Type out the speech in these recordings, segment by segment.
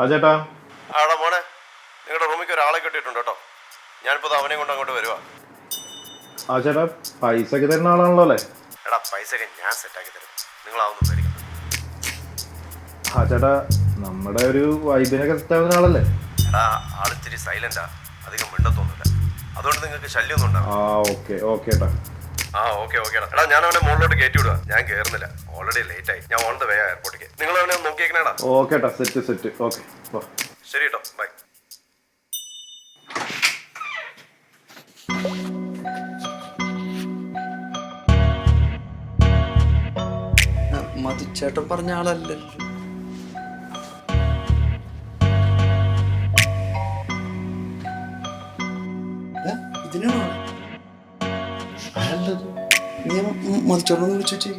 ആ ചേട്ടാ. ആടാ മോനെ, നിങ്ങളുടെ റൂമിലേക്ക് ഒരാളെ കിട്ടിയിട്ടുണ്ട് കേട്ടോ. ഞാനിപ്പോൾ അവനെ കൊണ്ട് അങ്ങോട്ട് വരുവാ. ആ ചേട്ടാ, പൈസ ഒക്കെ തരുന്ന ആളാണല്ലോ അല്ലേ? എടാ, പൈസയൊക്കെ ഞാൻ സെറ്റാക്കി തരും, നിങ്ങളാവുന്നു പേടിക്കണം. ആ ചേട്ടാ, നമ്മുടെ ഒരു വൈബിനൊക്കെ സെറ്റാവുന്ന ആളല്ലേ? എടാ, ആളിച്ചിരി സൈലന്റാ, അധികം മിണ്ടത്തൊന്നുമില്ല, അതുകൊണ്ട് നിങ്ങൾക്ക് ശല്യമൊന്നും ഉണ്ടാവും. ആ ഓക്കെ ഓക്കെ ചേട്ടാ. ആ ഓക്കെ എടാ, ഞാൻ അവനെ മുകളിലോട്ട് കയറ്റി വിടുക. ഞാൻ കയറുന്നില്ല, ഓൾറെഡി ലേറ്റ് ആയി. ഞാൻ ഓൺ ദ വേ എയർപോർട്ടിലേക്ക്. നിങ്ങൾ അവനെ ഒന്ന് നോക്കിയേക്കണേടാ. ഓക്കെ ഏട്ടാ, സെറ്റ് ഓക്കെ. ശരി കേട്ടോ, ബൈ. മധുച്ചേട്ടൻ പറഞ്ഞ ആളല്ലല്ലോ. ഇതിനാണോ ആരല്ലത്? നീ മധുച്ചേട്ടനൊന്ന് വിളിച്ചു.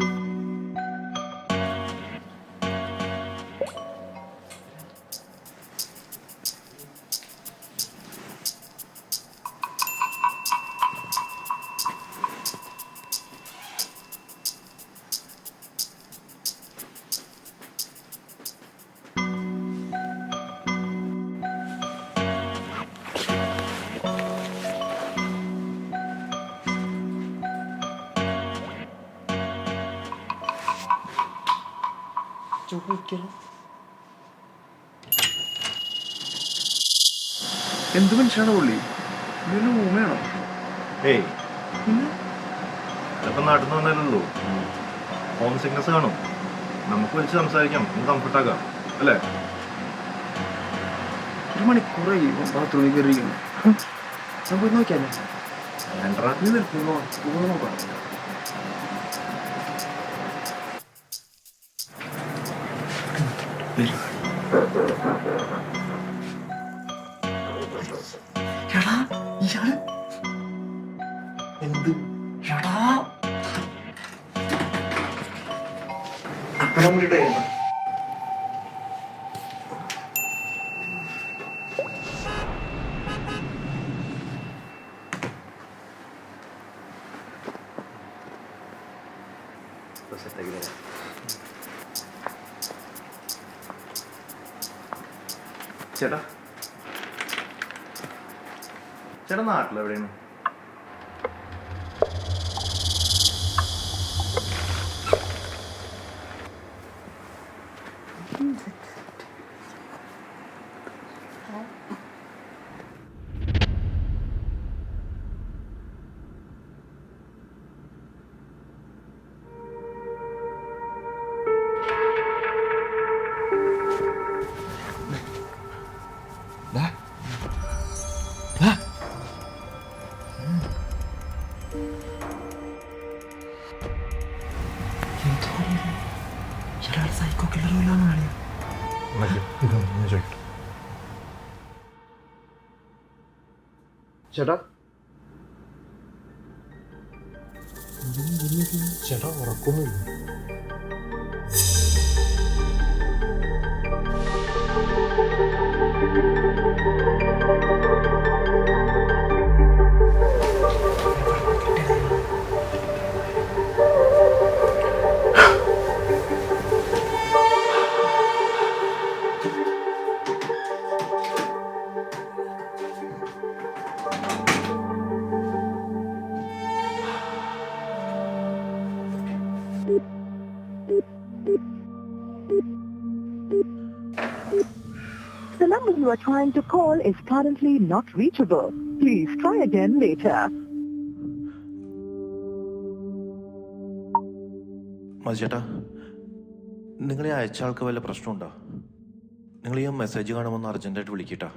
എന്ത് മനുഷ്യനാണ് പുള്ളി? ഇതിന് ഊമയാണോ? ഏയ്, അതൊക്കെ നാട്ടിൽ നിന്ന് വന്നാലല്ലോ. ഹോം സിക്നസ് കാണും. നമുക്ക് വിളിച്ച് സംസാരിക്കാം, ഒന്ന് കംഫർട്ടാക്കാം അല്ലേ? 1 മണിക്കൂറായി ബാത്റൂമിൽ കയറിയിരിക്കുന്നു. നമുക്ക് നോക്കിയാലേ? നീ നിൽക്കുന്നോ? നോക്കാം. എടാ, ഇയാള് എന്ത്? എടാ അപ്പഴാ ചേട്ടാ, ചേട്ടാ നാട്ടിലെവിടെയാണ്? സൈക്കോ കില്ലർ പോലാണ് ആളിയാ. ചേട്ടാ ചേട്ടാ ഉറക്കൊന്നുമില്ല. The number you are trying to call is currently not reachable. Please try again later. മതിച്ചേട്ടാ, നിങ്ങളെ അയച്ച ആൾക്ക് വല്ല പ്രശ്നമുണ്ടോ? നിങ്ങൾ ഈ മെസ്സേജ് കാണുമെന്ന് അർജന്റായിട്ട് വിളിക്കട്ടാ.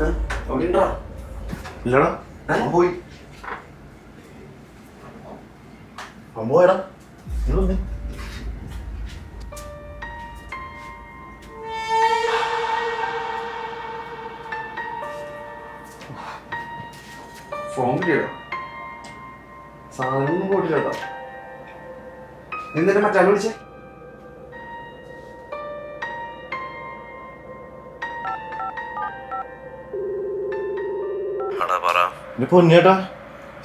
അവിടെ ഉണ്ടോ? ഇല്ലടാ അവൻ പോയി. അവൻ പോയടാ. ഇത് വന്നേ. ഫോൺ കിട്ടിയോ? സാധനമൊന്നും പോയിട്ടില്ല കേട്ടോ. എന്നിട്ട് മറ്റാൾ വിളിച്ചേ? എന്റെ പൊന്നേട്ടാ,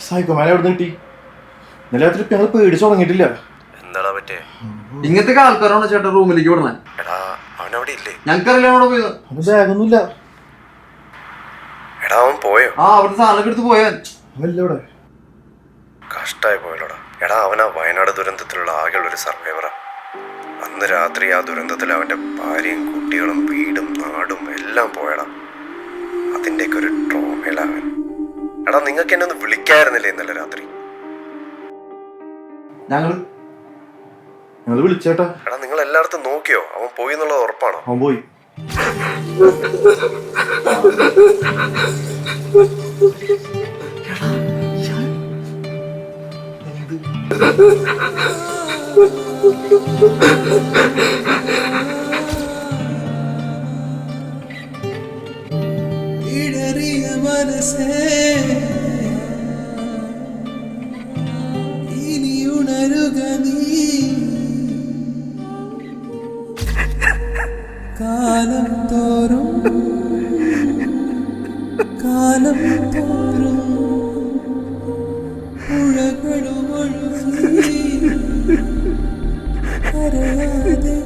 സൈക്കോമാനെ എവിടെ നിന്ന് കിട്ടി? ഇന്നലെ രാത്രി ഞങ്ങൾ പേടിച്ചു തുടങ്ങിയിട്ടില്ല. എന്താടാ പറ്റേ? ഇങ്ങനത്തെ ആൾക്കാരാണോ ചേട്ടാ റൂമിലേക്ക് വിടണേ? എടാ അവനവിടെ ഇല്ലേ? ഞങ്ങൾക്കറിയില്ല അവിടെ പോയത്. അവന് ബാഗൊന്നുമില്ല. എടാ അവൻ പോയോ? ആ അവിടുത്തെ സാധനമൊക്കെ എടുത്ത് പോയാൻ. അവല്ല ഇവിടെ. കഷ്ടായി പോയല്ലോടാ. എടാ അവനാ വയനാട് ദുരന്തത്തിലുള്ള ആകെയുള്ളൊരു സർവൈവറാ. അന്ന് രാത്രി ആ ദുരന്തത്തിൽ അവന്റെ ഭാര്യയും കുട്ടികളും വീടും നാടും എല്ലാം പോയടാ. അതിൻ്റെയൊക്കെ ഒരു ട്രോമയിലവൻ. എടാ നിങ്ങൾക്ക് എന്നെ ഒന്ന് വിളിക്കായിരുന്നില്ലേ ഇന്നലെ രാത്രി? ഞങ്ങൾ വിളിച്ചേട്ടാ. എടാ നിങ്ങൾ എല്ലായിടത്തും നോക്കിയോ? അവൻ പോയി എന്നുള്ളത് ഉറപ്പാണോ? അവൻ പോയി. ഇടറിയ മനസ്സേ ഇനി ഉണരുക നീ. കാലം തോറും പുഴകളും ഒഴുകി കരയാതെ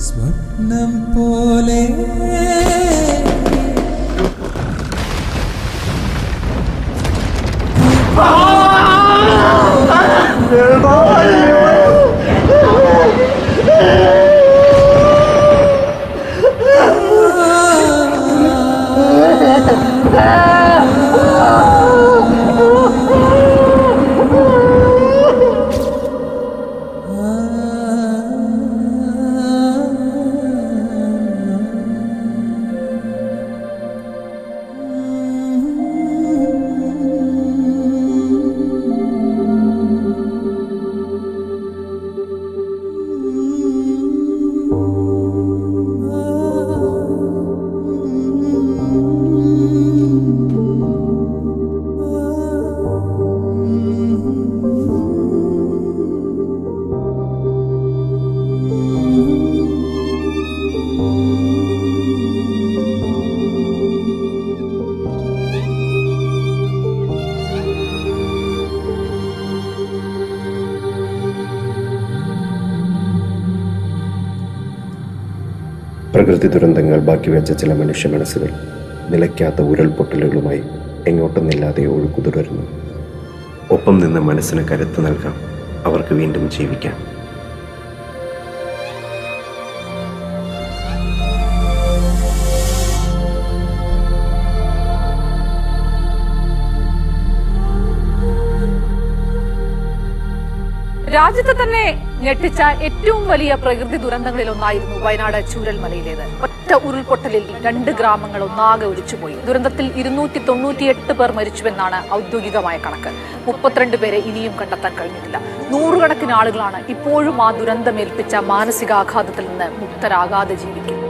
സ്വപ്നം പോലെ പ്രകൃതി ദുരന്തങ്ങൾ ബാക്കി വെച്ച ചില മനുഷ്യ മനസ്സുകൾ നിലയ്ക്കാത്ത ഉരുൾപൊട്ടലുകളുമായി എങ്ങോട്ടൊന്നില്ലാതെ ഒഴുക്കു തുടരുന്നു. ഒപ്പം നിന്ന് മനസ്സിന് കരുത്ത് നൽകാം, അവർക്ക് വീണ്ടും ജീവിക്കാം. രാജ്യത്തെ തന്നെ ഞെട്ടിച്ച ഏറ്റവും വലിയ പ്രകൃതി ദുരന്തങ്ങളിൽ ഒന്നായിരുന്നു വയനാട് ചൂരൽമലയിലേത്. ഒറ്റ ഉരുൾപൊട്ടലിൽ 2 ഗ്രാമങ്ങൾ ഒന്നാകെ ഒലിച്ചുപോയി. ദുരന്തത്തിൽ 298 പേർ മരിച്ചുവെന്നാണ് ഔദ്യോഗികമായ കണക്ക്. 32 പേരെ ഇനിയും കണ്ടെത്താൻ കഴിഞ്ഞിട്ടില്ല. 100 കണക്കിന് ആളുകളാണ് ഇപ്പോഴും ആ ദുരന്തമേൽപ്പിച്ച മാനസികാഘാതത്തിൽ നിന്ന് മുക്തരാകാതെ ജീവിക്കുന്നത്.